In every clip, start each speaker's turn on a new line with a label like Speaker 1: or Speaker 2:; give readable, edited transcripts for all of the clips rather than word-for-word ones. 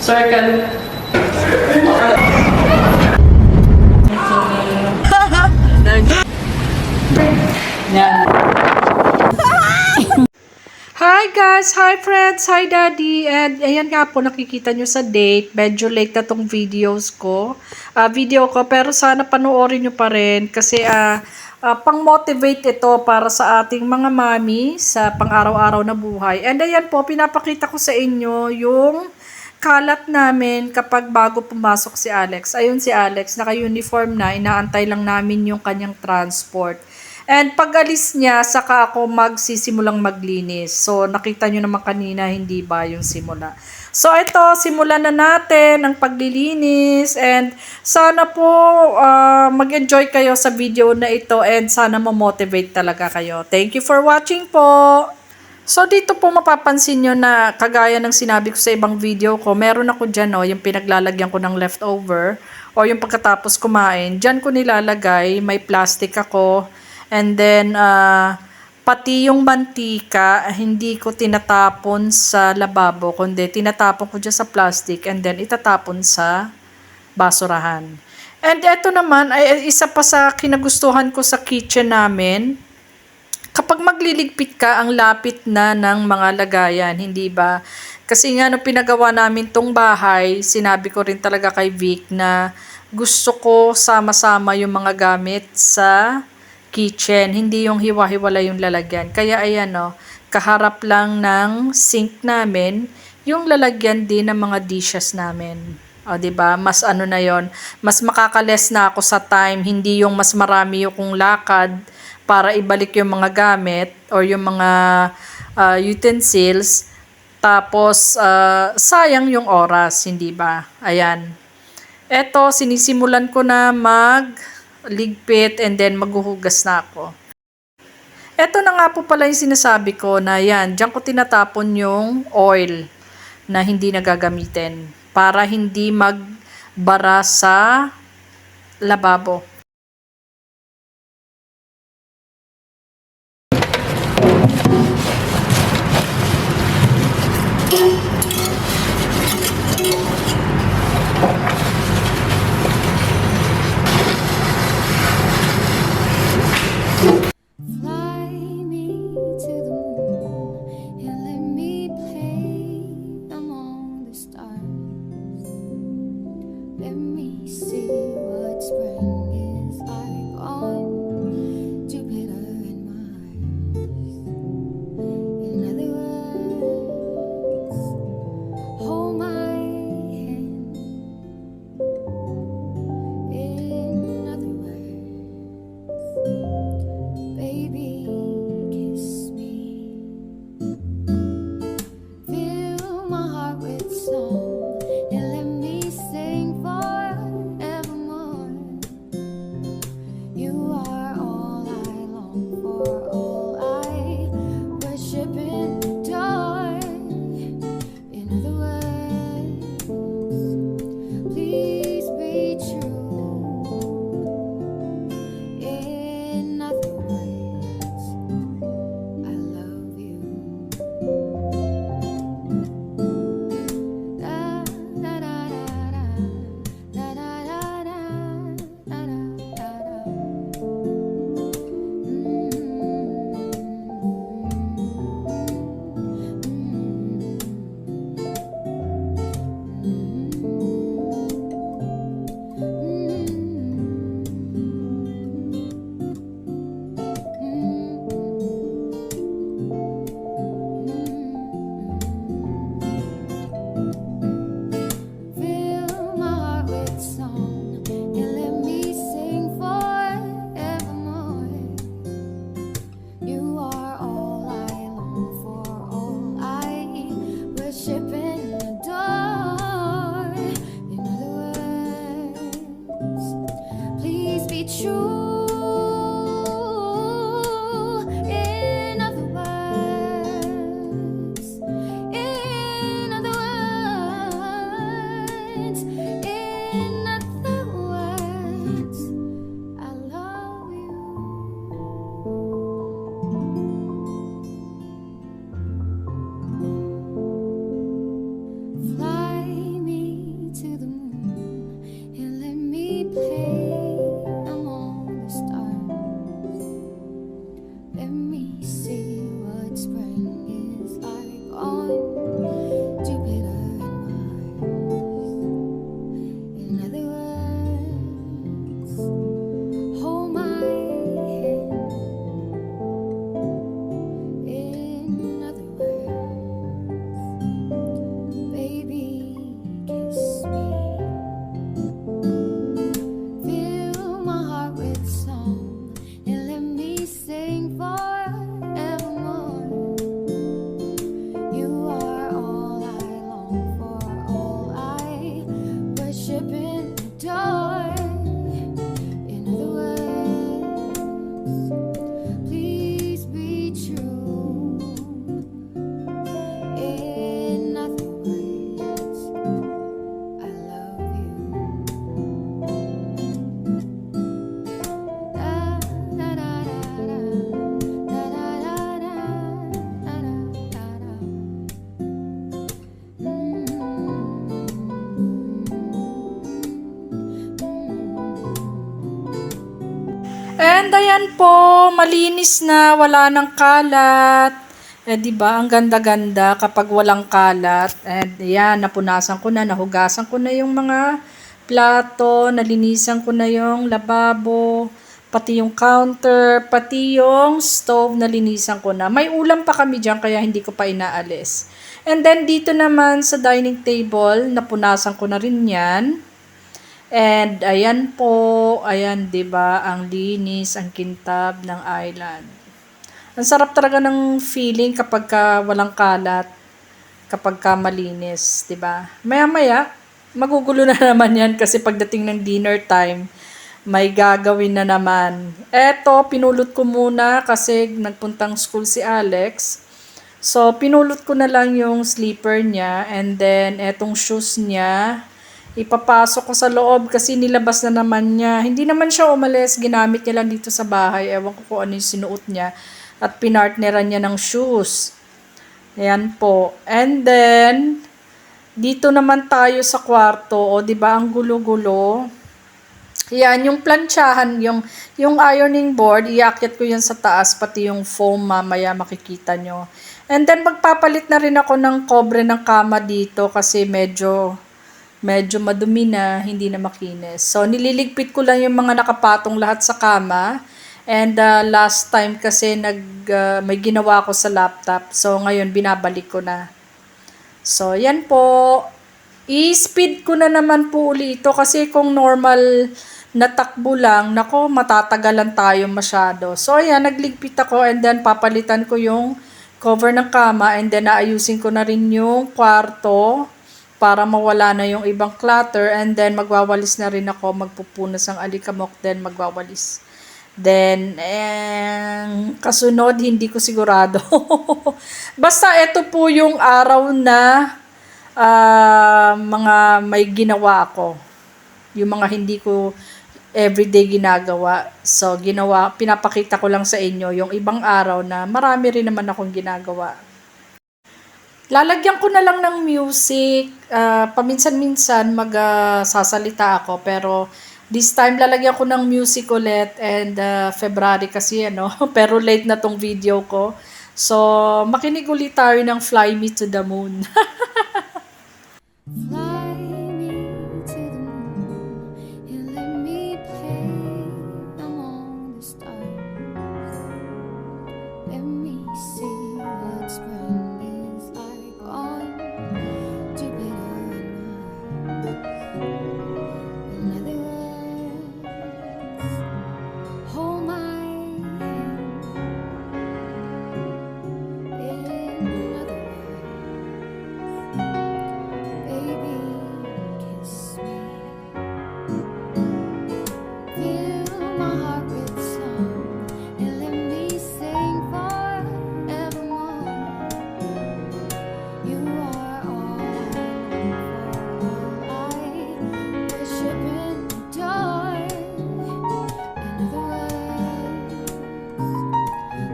Speaker 1: Circle. Yan. Hi guys! Hi friends! Hi daddy! And ayan nga po, nakikita nyo sa date. Medyo late na tong videos ko. Pero sana panoorin nyo pa rin. Kasi pang-motivate ito para sa ating mga mami sa pang-araw-araw na buhay. And ayan po, pinapakita ko sa inyo yung kalat namin kapag bago pumasok si Alex. Ayun si Alex, naka-uniform na. Inaantay lang namin yung kanyang transport. And pag alis niya, saka ako magsisimulang maglinis. So, nakita nyo naman kanina, hindi ba yung simula. So, ito, simulan na natin ang paglilinis. And sana po mag-enjoy kayo sa video na ito. And sana mo-motivate talaga kayo. Thank you for watching po. So, dito po mapapansin nyo na kagaya ng sinabi ko sa ibang video ko, meron ako dyan, yung pinaglalagyan ko ng leftover o yung pagkatapos kumain. Dyan ko nilalagay, may plastic ako. And then, pati yung mantika, hindi ko tinatapon sa lababo, kundi tinatapon ko dyan sa plastic and then itatapon sa basurahan. And eto naman ay isa pa sa kinagustuhan ko sa kitchen namin. Kapag magliligpit ka, ang lapit na ng mga lagayan, hindi ba? Kasi nga nung pinagawa namin tong bahay, sinabi ko rin talaga kay Vic na gusto ko sama-sama yung mga gamit sa kitchen, hindi yung hiwa-hiwala yung lalagyan. Kaya ayan kaharap lang ng sink namin, yung lalagyan din ng mga dishes namin. O, diba? Mas na yon, mas makakales na ako sa time, hindi yung mas marami yung lakad para ibalik yung mga gamit or yung mga utensils. Tapos, sayang yung oras, hindi ba? Ayan. Eto, sinisimulan ko na ligpit and then maghuhugas na ako. Eto na nga po pala yung sinasabi ko na yan, diyan ko tinatapon yung oil na hindi nagagamitin para hindi magbara sa lababo.
Speaker 2: Worship and adore. In other words, please be true. In other words, I love you. Da, da, da, da, da. Da, da, da, da. Da, da, da, da.
Speaker 1: And ayan po, malinis na, wala nang kalat. Eh, di ba, ang ganda-ganda kapag walang kalat. And ayan, napunasan ko na, nahugasan ko na yung mga plato, nalinisan ko na yung lababo, pati yung counter, pati yung stove, nalinisan ko na. May ulam pa kami dyan, kaya hindi ko pa inaalis. And then, dito naman sa dining table, napunasan ko na rin yan. And ayan po, ayan 'di ba, ang linis, ang kintab ng island. Ang sarap talaga ng feeling kapag ka walang kalat, kapag ka malinis, 'di ba? Maya-maya magugulo na naman 'yan kasi pagdating ng dinner time, may gagawin na naman. Eto, pinulot ko muna kasi nagpuntang school si Alex. So, pinulot ko na lang yung slipper niya and then etong shoes niya ipapasok ko sa loob kasi nilabas na naman niya. Hindi naman siya umalis, ginamit niya lang dito sa bahay. Ewan ko kung ano yung sinuot niya. At pinartneran niya ng shoes. Ayan po. And then, dito naman tayo sa kwarto. O, di ba ang gulo-gulo. Yan, yung planchahan, yung ironing board, iakyat ko yan sa taas, pati yung foam mamaya makikita nyo. And then, magpapalit na rin ako ng cover ng kama dito kasi medyo madumi na, hindi na makinis. So, nililigpit ko lang yung mga nakapatong lahat sa kama. And last time kasi may ginawa ko sa laptop. So, ngayon binabalik ko na. So, yan po. I-speed ko na naman po uli ito kasi kung normal na takbo lang, nako, matatagalan tayo masyado. So, ayan, nagligpit ako and then papalitan ko yung cover ng kama and then naayusin ko na rin yung kwarto para mawala na yung ibang clutter and then magwawalis na rin ako, magpupunas ng alikamok, then magwawalis. Then, kasunod, hindi ko sigurado. Basta ito po yung araw na mga may ginawa ako. Yung mga hindi ko everyday ginagawa. So, pinapakita ko lang sa inyo yung ibang araw na marami rin naman akong ginagawa. Lalagyan ko na lang ng music. Paminsan-minsan sasalita ako. Pero this time lalagyan ko ng music ulit. And February kasi pero late na tong video ko. So makinig ulit tayo ng Fly Me to the Moon.
Speaker 2: Fly me to the moon and let me play among the stars. Let me see what spring is like on Jupiter and Mars. In other words, hold my hand. In other words, baby, kiss me. Fill my heart with song and let me sing forevermore. You are all I worship and adore. In other words,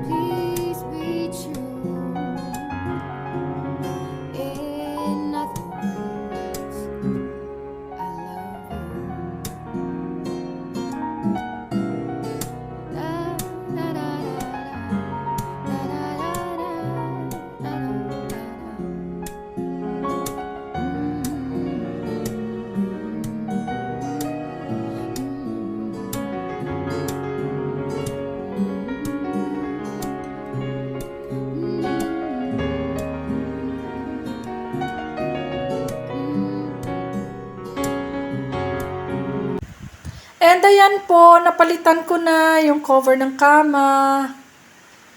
Speaker 2: please be true. In other words, I love you. Da, da, da, da, da, da, da, da, da, da, da.
Speaker 1: And ayan po, napalitan ko na yung cover ng kama.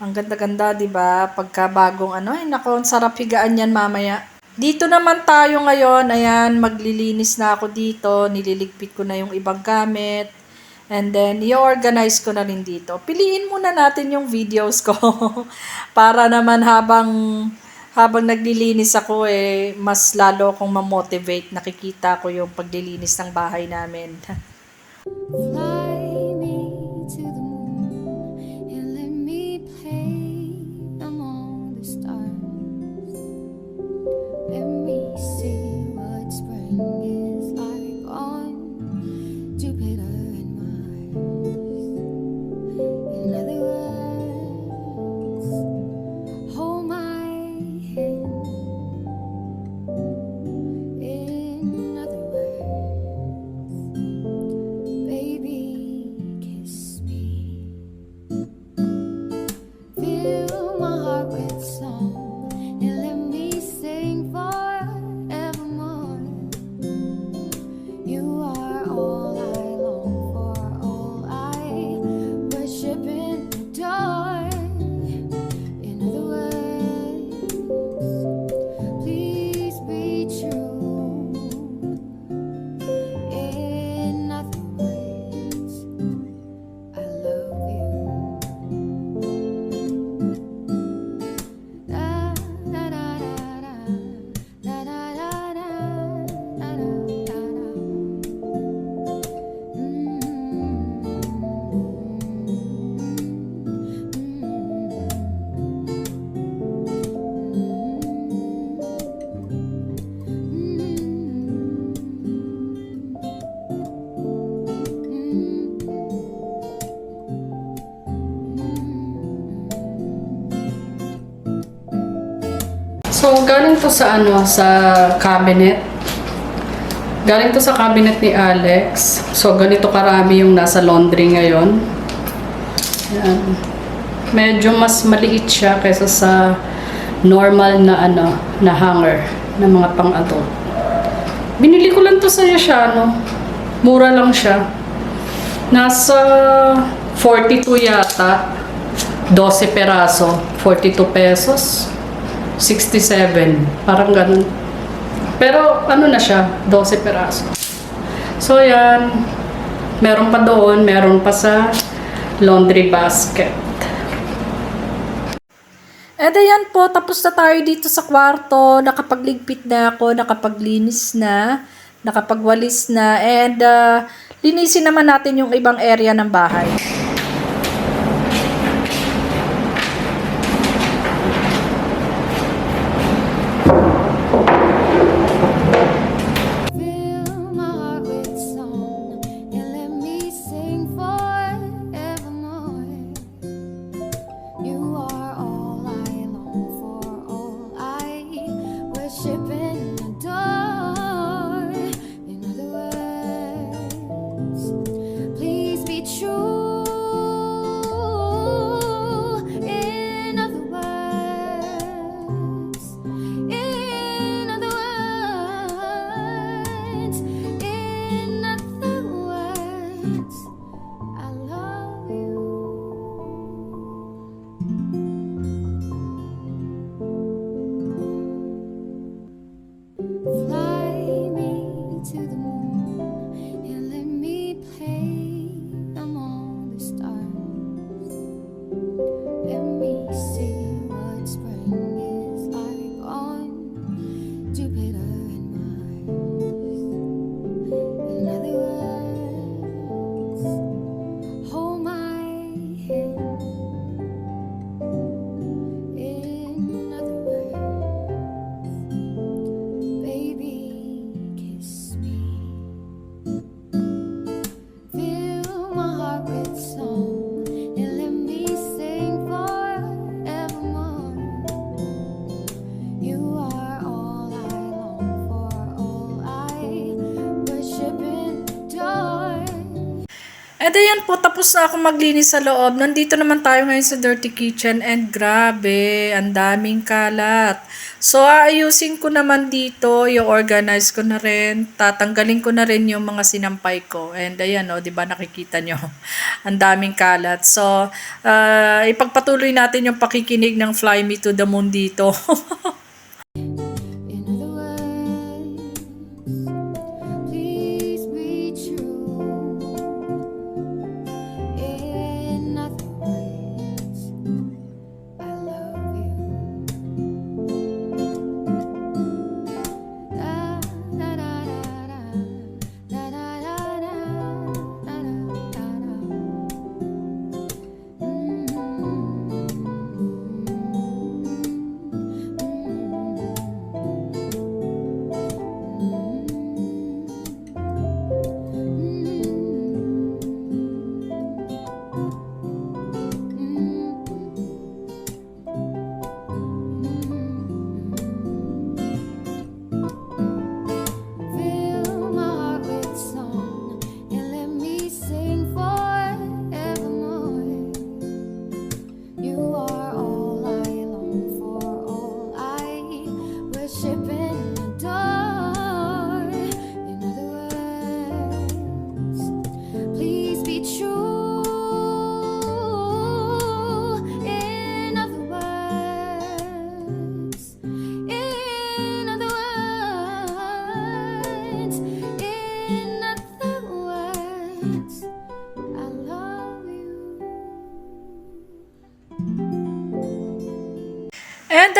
Speaker 1: Ang ganda-ganda, 'di ba? Pagka bagong ay nako, ang sarap higaan yan mamaya. Dito naman tayo ngayon, ayan, maglilinis na ako dito, nililigpit ko na yung ibang gamit, and then i-organize ko na rin dito. Piliin muna natin yung videos ko, para naman habang naglilinis ako mas lalo akong ma-motivate, nakikita ko yung paglilinis ng bahay namin.
Speaker 2: Fly me to the moon and let me play among the stars. Let me see what spring is like on Jupiter and Mars. In other words, hold my hand. In other words, baby, kiss me. Fill my heart with song and let me sing forevermore. You are all I long for, all I worship and adore. In other words, please be true. In other words, I love you. Da da da da da da da da da da da da.
Speaker 3: So, galing to sa sa cabinet. Galing to sa cabinet ni Alex. So, ganito karami yung nasa laundry ngayon. Yan. Medyo mas maliit siya kaysa sa normal na na hanger na mga pang-adult. Binili ko lang to sa Yashano. Mura lang siya. Nasa 42 yata. 12 peraso. 42 pesos. 67. Parang ganun. Pero na siya, 12 peraso. So yan, meron pa doon, meron pa sa laundry basket.
Speaker 1: And ayan po, tapos na tayo dito sa kwarto, nakapagligpit na ako, nakapaglinis na, nakapagwalis na, and linisin naman natin yung ibang area ng bahay.
Speaker 2: Fill my heart with song and let me sing forevermore. You are all I long for, all I worship and adore. In other words, please be true. In other words, in other words, in other words, I love you. Fly me to the moon and let me play among the stars. Let me see what spring is like on Jupiter and Mars. In other words, hold my hand. In other words, baby, kiss me. Fill my heart with song and let me sing forevermore. You are all I long for, all I worship and adore.
Speaker 1: And ayan po, tapos na ako maglinis sa loob. Nandito naman tayo ngayon sa dirty kitchen and grabe, ang daming kalat. So, aayusin ko naman dito, i-organize ko na rin, tatanggalin ko na rin yung mga sinampay ko. And ayan, di ba nakikita nyo, ang daming kalat. So, ipagpatuloy natin yung pakikinig ng Fly Me to the Moon dito.
Speaker 2: In other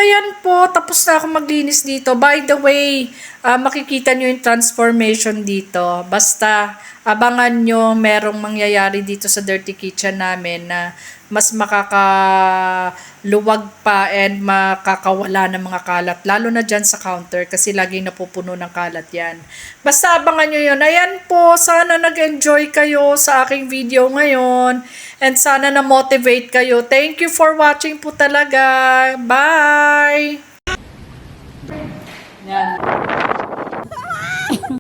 Speaker 1: ayan po, tapos na ako maglinis dito. By the way, makikita nyo yung transformation dito. Basta, abangan nyo, merong mangyayari dito sa Dirty Kitchen namin na mas makakaluwag pa and makakawala ng mga kalat. Lalo na dyan sa counter kasi laging napupuno ng kalat yan. Basta abangan nyo yun. Ayan po, sana nag-enjoy kayo sa aking video ngayon. And sana na-motivate kayo. Thank you for watching po talaga. Bye! Yan.